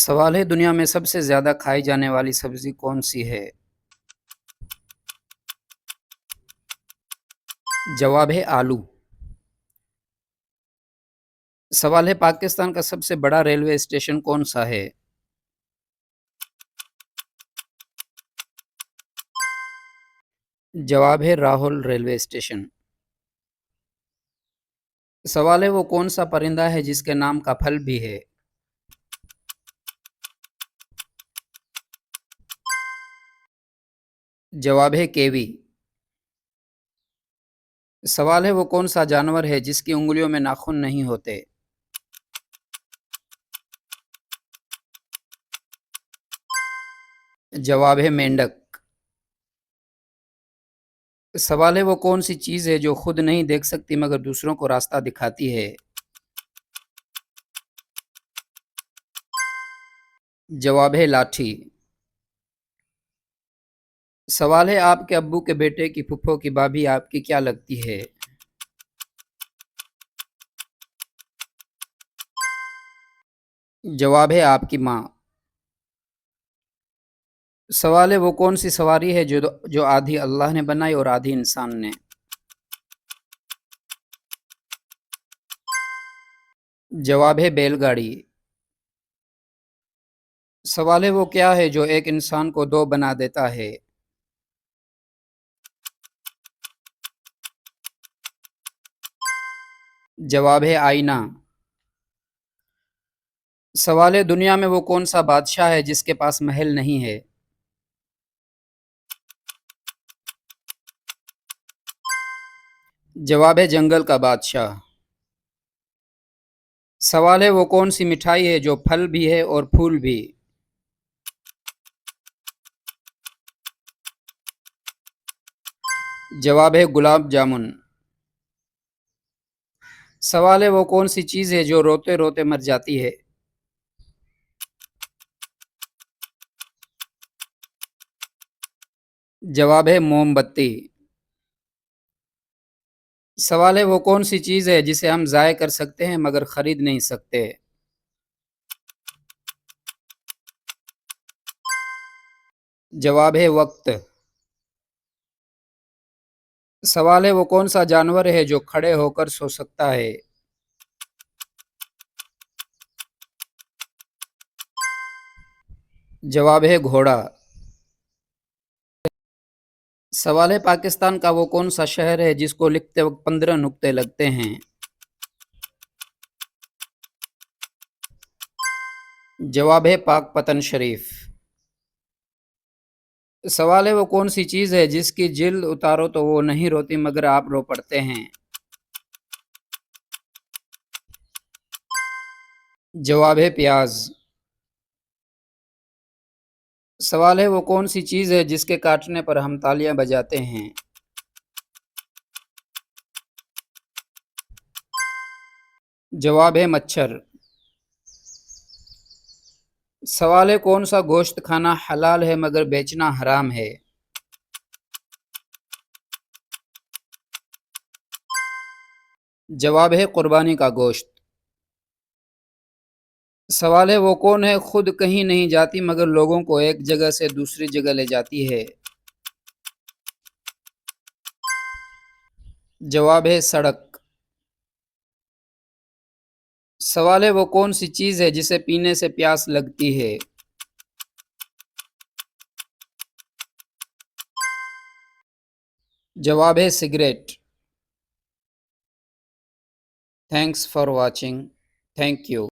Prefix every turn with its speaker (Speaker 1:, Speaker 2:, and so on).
Speaker 1: सवाल है, दुनिया में सबसे ज़्यादा खाई जाने वाली सब्ज़ी कौन-सी है? जवाब है आलू। सवाल है, पाकिस्तान का सबसे बड़ा रेलवे स्टेशन कौन-सा है? जवाब है राहुल रेलवे स्टेशन। सवाल है, वो कौन-सा परिंदा है जिसके नाम का फल भी है? जवाब है केवी। सवाल है, वो कौन-सा जानवर है जिसकी उँगलियों में नाखून नहीं होते? जवाब है मेंढक। सवाल है, वो कौन-सी चीज़ है जो खुद नहीं देख सकती मगर दूसरों को रास्ता दिखाती है? जवाब है लाठी। सवाल है, आपके अब्बू के बेटे की फूफो की भाभी आपकी क्या लगती है? जवाब है आपकी माँ। सवाल है, वो कौन सी सवारी है जो आधी अल्लाह ने बनाई और आधी इंसान ने? जवाब है बैलगाड़ी। सवाल है, वो क्या है जो एक इंसान को दो बना देता है? जवाब है आईना। सवाल है, दुनिया में वो कौन सा बादशाह है जिसके पास महल नहीं है? जवाब है जंगल का बादशाह। सवाल है, वो कौन सी मिठाई है जो फल भी है और फूल भी? जवाब है गुलाब जामुन। सवाल है, वो कौन सी चीज़ है जो रोते रोते मर जाती है? जवाब है मोमबत्ती। सवाल है, वो कौन सी चीज़ है जिसे हम ज़ाय कर सकते हैं मगर खरीद नहीं सकते? जवाब है वक्त। सवाल है, वो कौन सा जानवर है जो खड़े होकर सो सकता है? जवाब है घोड़ा। सवाल है, पाकिस्तान का वो कौन सा शहर है जिसको लिखते वक्त 15 नुक्ते लगते हैं? जवाब है पाकपतन शरीफ। सवाल है, वो कौन सी चीज़ है जिसकी जिल्द उतारो तो वो नहीं रोती मगर आप रो पड़ते हैं? जवाब है प्याज। सवाल है, वो कौन सी चीज़ है जिसके काटने पर हम तालियां बजाते हैं? जवाब है मच्छर। सवाल है, कौन सा गोश्त खाना हलाल है मगर बेचना हराम है? जवाब है कुर्बानी का गोश्त। सवाल है, वो कौन है खुद कहीं नहीं जाती मगर लोगों को एक जगह से दूसरी जगह ले जाती है? जवाब है सड़क। सवाल है, वो कौन सी चीज़ है जिसे पीने से प्यास लगती है? जवाब है cigarette. Thanks for watching. Thank you.